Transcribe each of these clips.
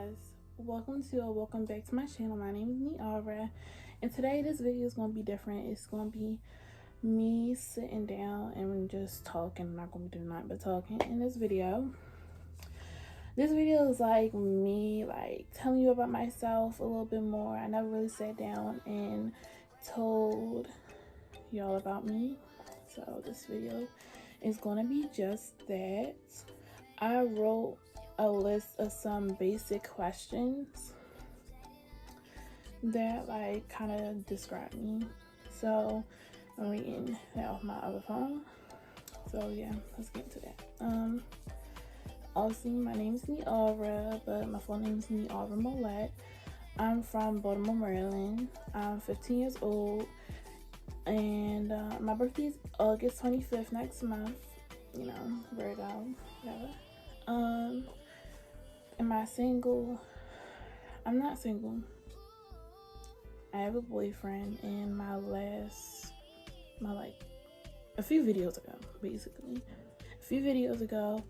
guys, welcome back to my channel. My name is youre, and today this video is going to be different. It's going to be me sitting down and just talking. I'm not going to be doing nothing but talking in this video. This video is like me telling you about myself a little bit more. I never really sat down and told y'all about me, so this video is going to be just that. I wrote a list of some basic questions that kind of describe me. So I'm reading that off my other phone. So yeah, let's get into that. Obviously my name is youre, but my full name is youre Molette. I'm from Baltimore, Maryland. I'm 15 years old, and my birthday is August 25th next month. You know, Virgo, whatever. Am I single? I'm not single. I have a boyfriend, and a few videos ago, basically. A few videos ago,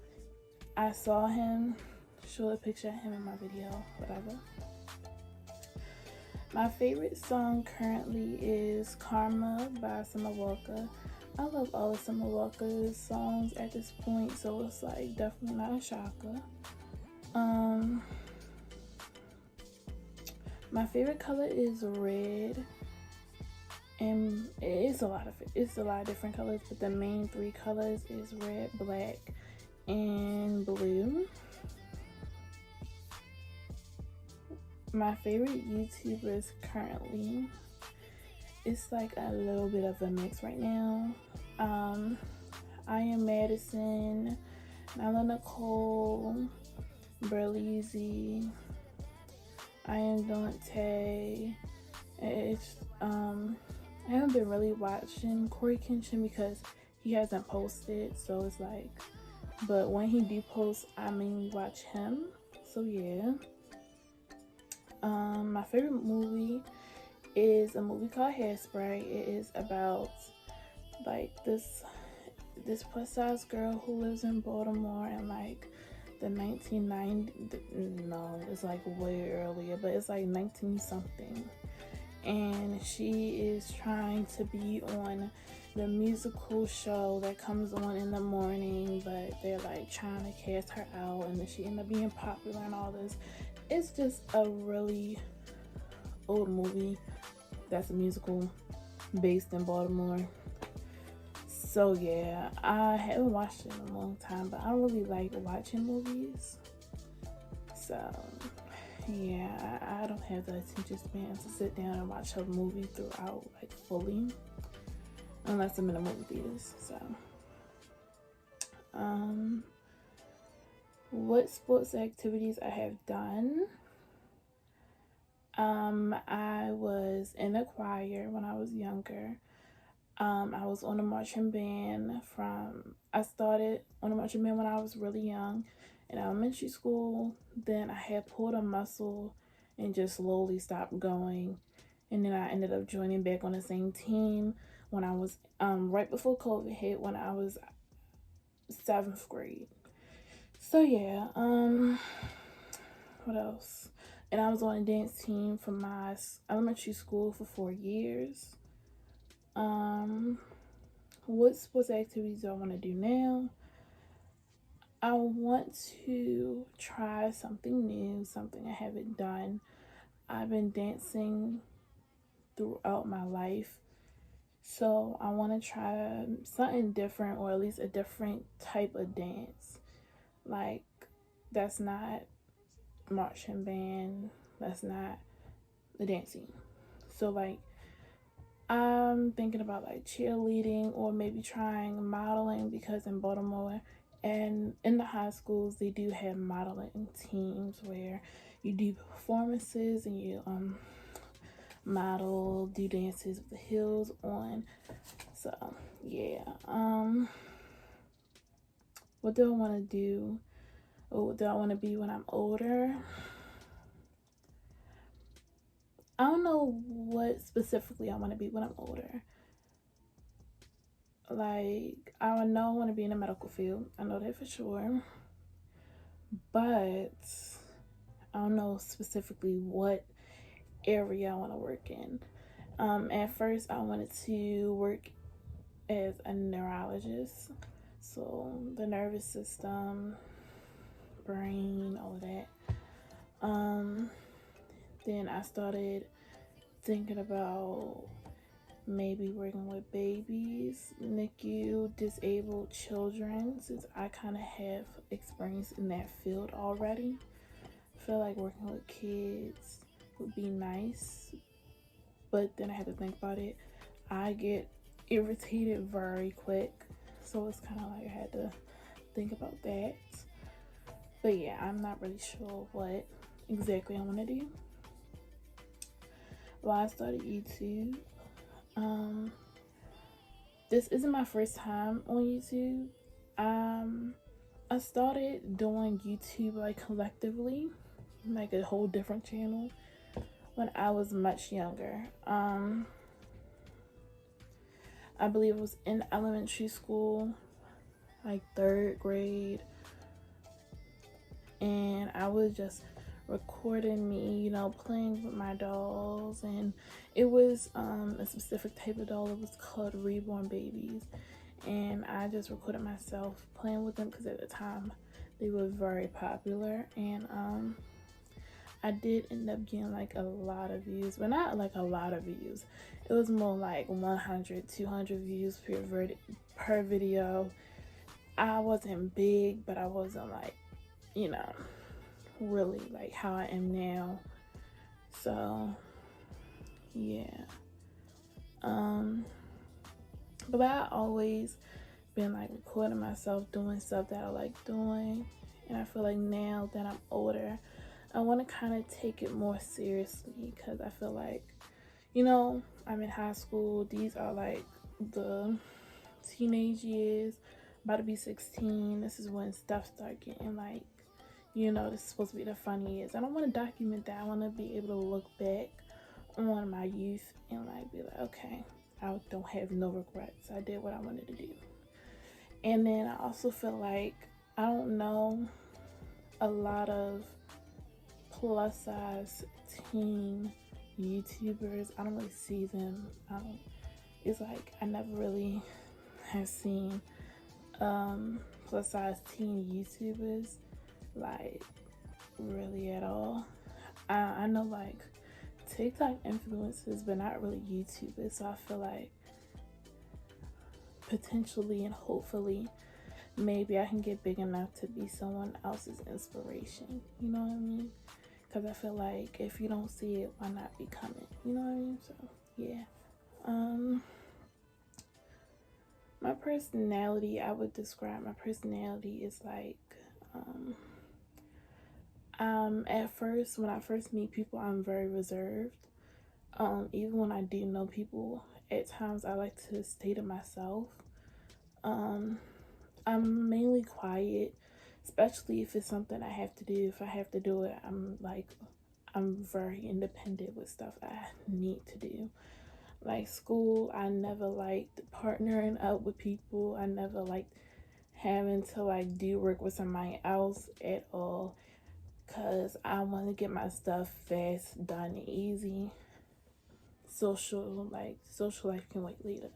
I saw him, showed a picture of him in my video, whatever. My favorite song currently is Karma by Summer Walker. I love all of Summer Walker's songs at this point, so it's definitely not a shocker. My favorite color is red, and it's a lot of different colors, but the main three colors is red, black, and blue. My favorite YouTubers currently, it's a little bit of a mix right now. I Am Madison, Nyla Nicole, Burleezy, I Am Dante. It's I haven't been really watching Corey Kenshin because he hasn't posted, so it's but when he do post, I mainly watch him. So yeah. My favorite movie is a movie called Hairspray. It is about this plus size girl who lives in Baltimore in the 1990s. No, it's way earlier, but it's 19 something, and she is trying to be on the musical show that comes on in the morning, but they're trying to cast her out, and then she ended up being popular and all this. It's just a really old movie that's a musical based in Baltimore. So yeah, I haven't watched it in a long time, but I really like watching movies. So yeah, I don't have the attention span to sit down and watch a movie throughout fully, unless I'm in a movie theaters. So what sports activities I have done? I was in a choir when I was younger. I was on a marching band I started on a marching band when I was really young in elementary school. Then I had pulled a muscle and just slowly stopped going. And then I ended up joining back on the same team when I was, right before COVID hit, when I was 7th grade. So yeah, what else? And I was on a dance team for my elementary school for 4 years. What sports activities do I want to do now? I want to try something new, something I haven't done. I've been dancing throughout my life, so I want to try something different, or at least a different type of dance. That's not marching band, that's not the dancing. So I'm thinking about cheerleading, or maybe trying modeling, because in Baltimore and in the high schools they do have modeling teams where you do performances and you model, do dances with the heels on. So yeah, what do I want to do, or what do I want to be when I'm older? I don't know what specifically I want to be when I'm older. I know I want to be in the medical field. I know that for sure. But I don't know specifically what area I want to work in. At first, I wanted to work as a neurologist, so the nervous system, brain, all of that. Um, then I started thinking about maybe working with babies, NICU, disabled children, since I kind of have experience in that field already. I feel like working with kids would be nice, but then I had to think about it. I get irritated very quick, so it's kind of like I had to think about that. But yeah, I'm not really sure what exactly I want to do. Well, I started YouTube. Um, this isn't my first time on YouTube. Um, I started doing YouTube like collectively, like a whole different channel, when I was much younger. I believe it was in elementary school, like third grade, and I was just recording me, playing with my dolls, and it was a specific type of doll. It was called Reborn Babies, and I just recorded myself playing with them because at the time they were very popular, and I did end up getting like a lot of views, but not like a lot of views. It was more like 100, 200 views per video. I wasn't big, but I wasn't like, you know, really like how I am now. So, yeah. But I always been like recording myself doing stuff that I like doing. And I feel like now that I'm older, I want to kind of take it more seriously because I feel like, I'm in high school. These are like the teenage years, about to be 16. This is when stuff start getting like, this is supposed to be the fun years. I don't want to document that. I want to be able to look back on my youth and like be like, okay, I don't have no regrets. I did what I wanted to do. And then I also feel like I don't know a lot of plus size teen YouTubers. I don't really see them. It's like I never really have seen plus size teen YouTubers like really at all. I know like TikTok influencers, but not really YouTubers. So I feel like potentially and hopefully maybe I can get big enough to be someone else's inspiration. You know what I mean? Because I feel like if you don't see it, why not become it? You know what I mean? So yeah. My personality, I would describe my personality is like at first, when I first meet people, I'm very reserved. Even when I do know people, at times I like to stay to myself. I'm mainly quiet, especially if it's something I have to do. If I have to do it, I'm very independent with stuff I need to do. Like school, I never liked partnering up with people. I never liked having to like do work with somebody else at all, because I want to get my stuff fast done and easy. Social life can wait later.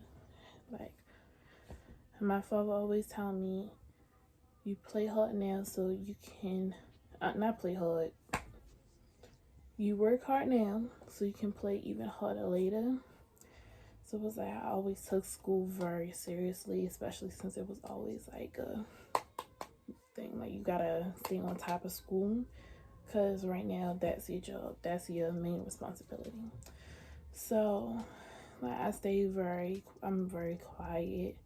Like my father always tell me, you play hard now so you can not play hard. You work hard now so you can play even harder later. So it was like I always took school very seriously, especially since it was always like a thing like you gotta stay on top of school, because right now that's your job, that's your main responsibility. So like I'm very quiet.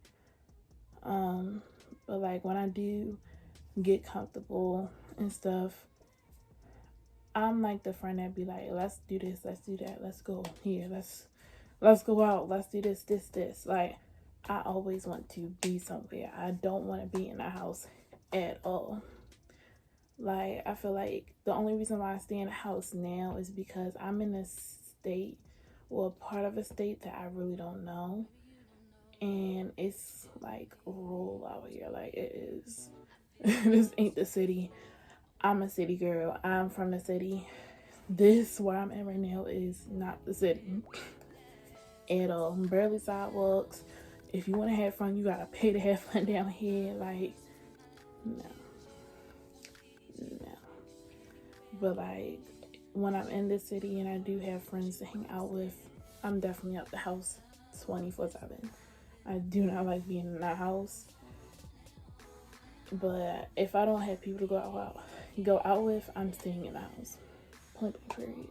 But like when I do get comfortable and stuff, I'm like the friend that be like, let's do this, let's do that, let's go here, let's go out, let's do this. Like I always want to be somewhere. I don't want to be in the house at all. Like I feel like the only reason why I stay in the house now is because I'm in a state or part of a state that I really don't know. And it's like rural out here. Like it is this ain't the city. I'm a city girl. I'm from the city. This where I'm at right now is not the city at all. Barely sidewalks. If you want to have fun, you gotta pay to have fun down here. Like, no, no. But like, when I'm in the city and I do have friends to hang out with, I'm definitely out the house 24/7. I do not like being in the house. But if I don't have people to go out with, I'm staying in the house. Point blank period.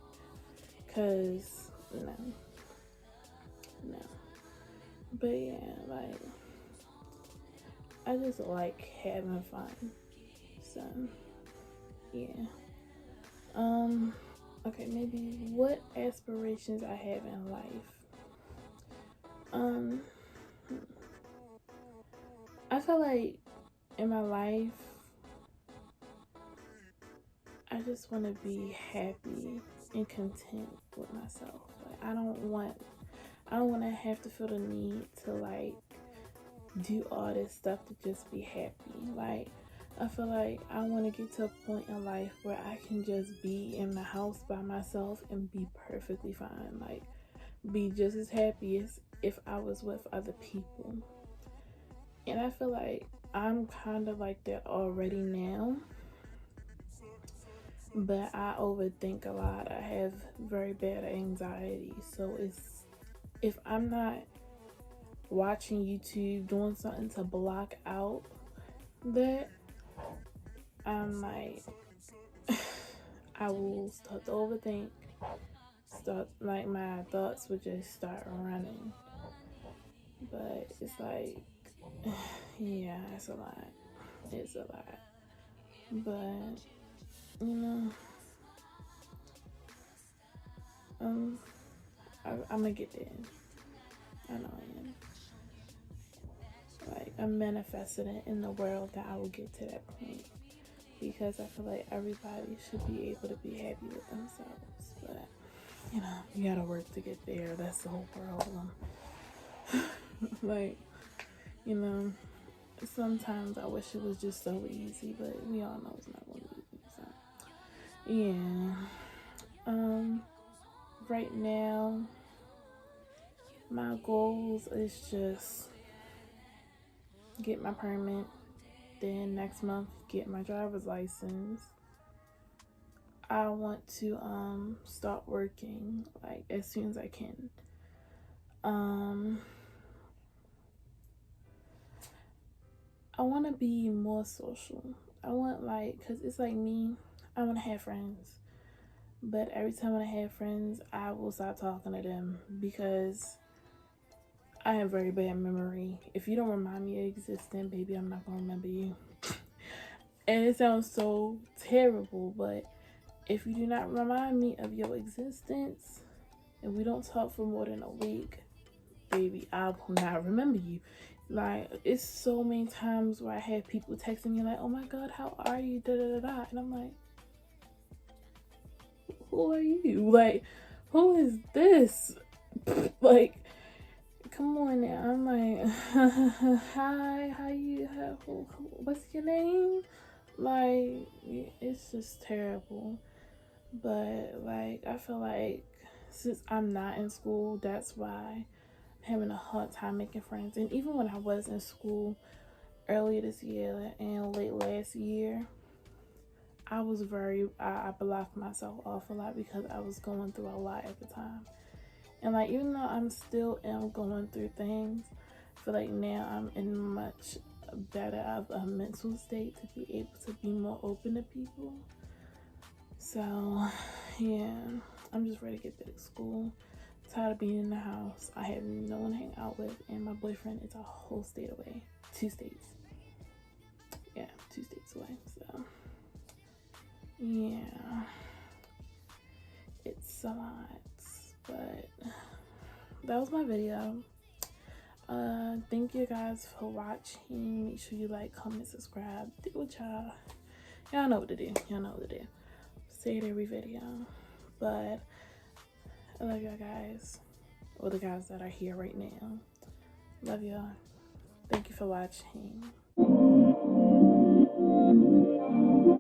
Cause no, no. But yeah, like I just like having fun. So yeah. Okay, maybe what aspirations I have in life. Um I feel like in my life I just want to be happy and content with myself. Like I don't want to have to feel the need to like do all this stuff to just be happy. Like I feel like I want to get to a point in life where I can just be in the house by myself and be perfectly fine. Like be just as happy as if I was with other people. And I feel like I'm kind of like that already now. But I overthink a lot. I have very bad anxiety. So if I'm not watching YouTube, doing something to block out that, I'm like, I will start to overthink. Start like my thoughts would just start running. But it's like, yeah, it's a lot. It's a lot. But you know, um, I'm gonna get there. I know I am. Like I'm manifesting it in the world that I will get to that point. Because I feel like everybody should be able to be happy with themselves. But you know, you gotta work to get there. That's the whole problem. Like, you know, sometimes I wish it was just so easy, but we all know it's not gonna be easy. So yeah. Right now my goals is just get my permit, then next month get my driver's license. I want to start working like as soon as I can. I want to be more social. I want like cuz it's like me, I want to have friends. But every time I have friends, I will stop talking to them because I have very bad memory. If you don't remind me of existing, baby, I'm not going to remember you. And it sounds so terrible, but if you do not remind me of your existence and we don't talk for more than a week, baby, I will not remember you. Like, it's so many times where I have people texting me like, oh my God, how are you? Da da da da. And I'm like, who are you? Like, who is this? Like, come on now. I'm like, hi, what's your name? Like, it's just terrible. But like, I feel like since I'm not in school, that's why I'm having a hard time making friends. And even when I was in school earlier this year and late last year, I blocked myself off a lot because I was going through a lot at the time. And like, even though I'm still am going through things, I feel like now I'm in much better of a mental state to be able to be more open to people. So yeah, I'm just ready to get back to school. Tired of being in the house. I have no one to hang out with, and my boyfriend is a whole state away. 2 states. Yeah, 2 states away. So yeah, it's a lot. But that was my video. Thank you guys for watching. Make sure you like, comment, subscribe. Do what y'all know what to do. Y'all know what to do. Say it every video. But I love y'all guys. Or the guys that are here right now. Love y'all. Thank you for watching.